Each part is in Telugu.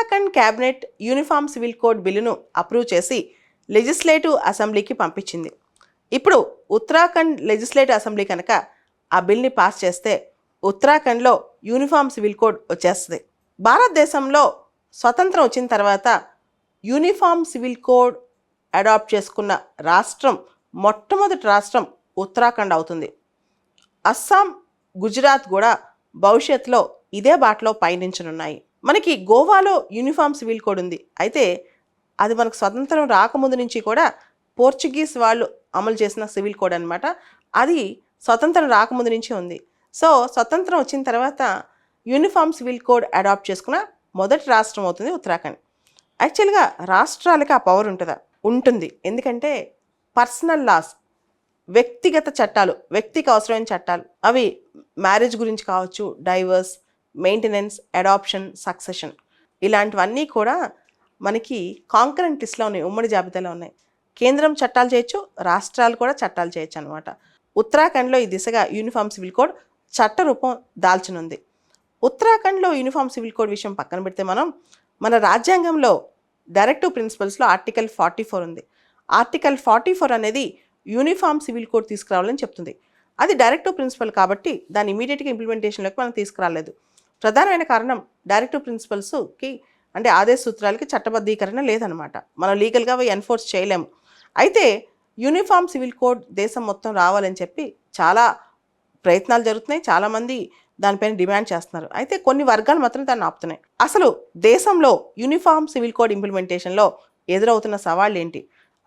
Uttarakhand cabinet uniform civil code బిల్లును అప్రూవ్ చేసి లెజిస్లేటివ్ అసెంబ్లీకి పంపించింది. ఇప్పుడు ఉత్తరాఖండ్ లెజిస్లేటివ్ అసెంబ్లీ కనుక ఆ బిల్ని పాస్ చేస్తే ఉత్తరాఖండ్లో యూనిఫామ్ సివిల్ కోడ్ వచ్చేస్తుంది. భారతదేశంలో స్వతంత్రం వచ్చిన తర్వాత యూనిఫామ్ సివిల్ కోడ్ అడాప్ట్ చేసుకున్న రాష్ట్రం మొట్టమొదటి రాష్ట్రం ఉత్తరాఖండ్ అవుతుంది. అస్సాం, గుజరాత్ కూడా భవిష్యత్తులో ఇదే బాటలో పయనించనున్నాయి. మనకి గోవాలో యూనిఫామ్ సివిల్ కోడ్ ఉంది. అయితే అది మనకు స్వతంత్రం రాకముందు నుంచి కూడా పోర్చుగీస్ వాళ్ళు అమలు చేసిన సివిల్ కోడ్ అనమాట. అది స్వతంత్రం రాకముందు నుంచి ఉంది. సో స్వతంత్రం వచ్చిన తర్వాత యూనిఫామ్ సివిల్ కోడ్ అడాప్ట్ చేసుకున్న మొదటి రాష్ట్రం అవుతుంది ఉత్తరాఖండ్. యాక్చువల్గా రాష్ట్రాలకి ఆ పవర్ ఉంటుంది. ఎందుకంటే పర్సనల్ లాస్, వ్యక్తిగత చట్టాలు, వ్యక్తికి అవసరమైన చట్టాలు, అవి మ్యారేజ్ గురించి కావచ్చు, డైవర్స్, మెయింటెనెన్స్, అడాప్షన్, సక్సెషన్, ఇలాంటివన్నీ కూడా మనకి కాంకరెంట్ లిస్ట్లో ఉన్నాయి, ఉమ్మడి జాబితాలో ఉన్నాయి. కేంద్రం చట్టాలు చేయొచ్చు, రాష్ట్రాలు కూడా చట్టాలు చేయొచ్చు అనమాట. ఉత్తరాఖండ్లో ఈ దిశగా యూనిఫామ్ సివిల్ కోడ్ చట్టరూపం దాల్చనుంది. ఉత్తరాఖండ్లో యూనిఫామ్ సివిల్ కోడ్ విషయం పక్కన పెడితే మన రాజ్యాంగంలో డైరెక్టివ్ ప్రిన్సిపల్స్లో ఆర్టికల్ 44 ఉంది. ఆర్టికల్ 44 అనేది యూనిఫామ్ సివిల్ కోడ్ తీసుకురావాలని చెప్తుంది. అది డైరెక్టివ్ ప్రిన్సిపల్ కాబట్టి దాన్ని ఇమీడియట్గా ఇంప్లిమెంటేషన్లోకి మనం తీసుకురాలేదు. ప్రధానమైన కారణం డైరెక్టివ్ ప్రిన్సిపల్స్కి అంటే ఆదేశ సూత్రాలకి చట్టబద్ధీకరణ లేదనమాట. మనం లీగల్గా అవి ఎన్ఫోర్స్ చేయలేము. అయితే యూనిఫామ్ సివిల్ కోడ్ దేశం మొత్తం రావాలని చెప్పి చాలా ప్రయత్నాలు జరుగుతున్నాయి. చాలామంది దానిపైన డిమాండ్ చేస్తున్నారు. అయితే కొన్ని వర్గాలు మాత్రం దాన్ని ఆపుతున్నాయి. అసలు దేశంలో యూనిఫామ్ సివిల్ కోడ్ ఇంప్లిమెంటేషన్లో ఎదురవుతున్న సవాళ్ళు ఏంటి?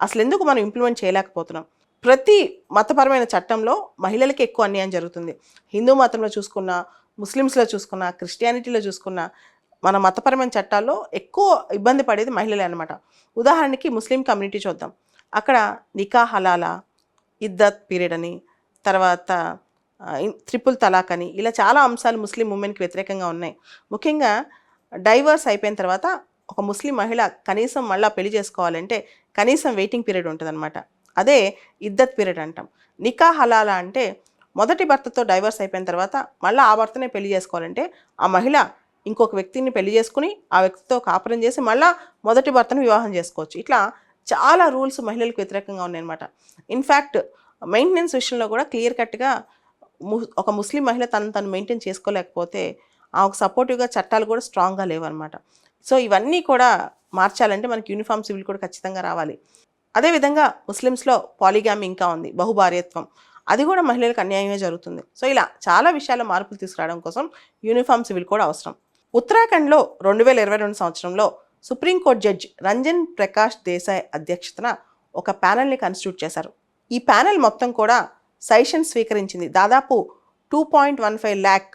అసలు ఎందుకు మనం ఇంప్లిమెంట్ చేయలేకపోతున్నాం? ప్రతి మతపరమైన చట్టంలో మహిళలకి ఎక్కువ అన్యాయం జరుగుతుంది. హిందూ మతంలో చూసుకున్నా, ముస్లిమ్స్లో చూసుకున్నా, క్రిస్టియానిటీలో చూసుకున్నా, మన మతపరమైన చట్టాల్లో ఎక్కువ ఇబ్బంది పడేది మహిళలే అనమాట. ఉదాహరణకి ముస్లిం కమ్యూనిటీ చూద్దాం. అక్కడ నికా హలాలా, ఇద్దత్ పీరియడ్ అని, తర్వాత ట్రిపుల్ తలాక్ అని, ఇలా చాలా అంశాలు ముస్లిం ఉమెన్కి వ్యతిరేకంగా ఉన్నాయి. ముఖ్యంగా డైవర్స్ అయిపోయిన తర్వాత ఒక ముస్లిం మహిళ కనీసం మళ్ళీ పెళ్లి చేసుకోవాలంటే కనీసం వెయిటింగ్ పీరియడ్ ఉంటుందన్నమాట. అదే ఇద్దత్ పీరియడ్ అంటాం. నికా హలాలా అంటే మొదటి భర్తతో డైవర్స్ అయిపోయిన తర్వాత మళ్ళీ ఆ భర్తనే పెళ్లి చేసుకోవాలంటే ఆ మహిళ ఇంకొక వ్యక్తిని పెళ్లి చేసుకుని ఆ వ్యక్తితో కాపురం చేసి మళ్ళీ మొదటి భర్తను వివాహం చేసుకోవచ్చు. ఇట్లా చాలా రూల్స్ మహిళలకు వ్యతిరేకంగా ఉన్నాయన్నమాట. ఇన్ఫ్యాక్ట్ మెయింటెనెన్స్ విషయంలో కూడా క్లియర్ కట్గా ఒక ముస్లిం మహిళ తను మెయింటైన్ చేసుకోలేకపోతే ఆమెకు సపోర్టివ్గా చట్టాలు కూడా స్ట్రాంగ్గా లేవన్నమాట. సో ఇవన్నీ కూడా మార్చాలంటే మనకి యూనిఫామ్ సివిల్ కోడ్ ఖచ్చితంగా రావాలి. అదేవిధంగా ముస్లిమ్స్లో పాలిగామి ఇంకా ఉంది, బహుభార్యత్వం, అది కూడా మహిళలకు అన్యాయమే జరుగుతుంది. సో ఇలా చాలా విషయాల మార్పులు తీసుకురావడం కోసం యూనిఫామ్ సివిల్ కోడ్ అవసరం. ఉత్తరాఖండ్లో 2022 సంవత్సరంలో సుప్రీంకోర్టు జడ్జి రంజన్ ప్రకాష్ దేశాయ్ అధ్యక్షతన ఒక ప్యానెల్ని కన్స్టిట్యూట్ చేశారు. ఈ ప్యానెల్ మొత్తం కూడా సజెషన్ స్వీకరించింది. దాదాపు 2.15 lakh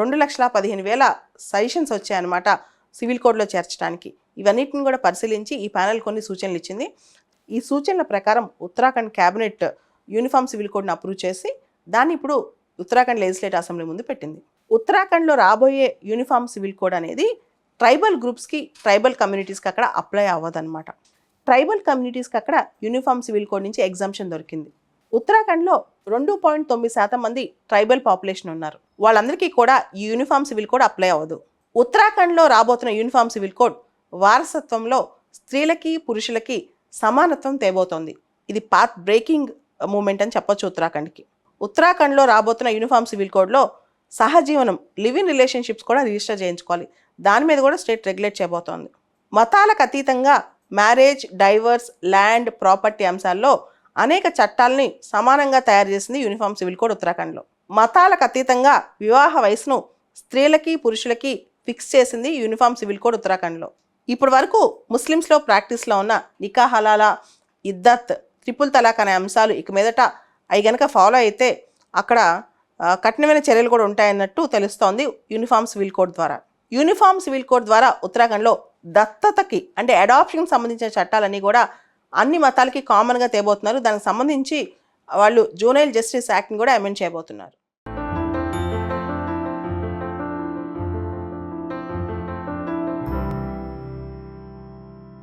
2,15,000 సజెషన్స్ వచ్చాయన్నమాట సివిల్ కోడ్లో చేర్చడానికి. ఇవన్నిటిని కూడా పరిశీలించి ఈ ప్యానెల్ కొన్ని సూచనలు ఇచ్చింది. ఈ సూచనల ప్రకారం ఉత్తరాఖండ్ క్యాబినెట్ యూనిఫామ్ సివిల్ కోడ్ని అప్రూవ్ చేసి దాన్ని ఇప్పుడు ఉత్తరాఖండ్ లెజిస్లేటివ్ అసెంబ్లీ ముందు పెట్టింది. ఉత్తరాఖండ్లో రాబోయే యూనిఫామ్ సివిల్ కోడ్ అనేది ట్రైబల్ గ్రూప్స్కి, ట్రైబల్ కమ్యూనిటీస్కి అక్కడ అప్లై అవ్వదన్నమాట. ట్రైబల్ కమ్యూనిటీస్కి అక్కడ యూనిఫామ్ సివిల్ కోడ్ నుంచి ఎగ్జామ్షన్ దొరికింది. ఉత్తరాఖండ్లో 2.9% మంది ట్రైబల్ పాపులేషన్ ఉన్నారు. వాళ్ళందరికీ కూడా ఈ యూనిఫామ్ సివిల్ కోడ్ అప్లై అవ్వదు. ఉత్తరాఖండ్లో రాబోతున్న యూనిఫామ్ సివిల్ కోడ్ వారసత్వంలో స్త్రీలకి, పురుషులకి సమానత్వం తేబోతోంది. ఇది పాత్ బ్రేకింగ్ మూమెంట్ అని చెప్పొచ్చు ఉత్తరాఖండ్కి. ఉత్తరాఖండ్లో రాబోతున్న యూనిఫామ్ సివిల్ కోడ్లో సహజీవనం, లివ్ ఇన్ రిలేషన్షిప్స్ కూడా రిజిస్టర్ చేయించుకోవాలి. దాని మీద కూడా స్టేట్ రెగ్యులేట్ చేయబోతోంది. మతాలకు అతీతంగా మ్యారేజ్, డైవర్స్, ల్యాండ్, ప్రాపర్టీ అంశాల్లో అనేక చట్టాలని సమానంగా తయారు చేసింది యూనిఫామ్ సివిల్ కోడ్ ఉత్తరాఖండ్లో. మతాలకు అతీతంగా వివాహ వయసును స్త్రీలకి, పురుషులకి ఫిక్స్ చేసింది యూనిఫామ్ సివిల్ కోడ్ ఉత్తరాఖండ్లో. ఇప్పటి వరకు ముస్లిమ్స్లో ప్రాక్టీస్లో ఉన్న నికా హలాలా, ఇద్దత్, ట్రిపుల్ తలాక్ అనే అంశాలు ఇక మీదట అవి కనుక ఫాలో అయితే అక్కడ కఠినమైన చర్యలు కూడా ఉంటాయన్నట్టు తెలుస్తోంది యూనిఫామ్ సివిల్ కోడ్ ద్వారా. యూనిఫామ్ సివిల్ కోడ్ ద్వారా ఉత్తరాఖండ్లో దత్తతకి అంటే అడాప్షన్కి సంబంధించిన చట్టాలన్నీ కూడా అన్ని మతాలకి కామన్గా తేబోతున్నారు. దానికి సంబంధించి వాళ్ళు జూనైల్ జస్టిస్ యాక్ట్ని కూడా అమెండ్ చేయబోతున్నారు.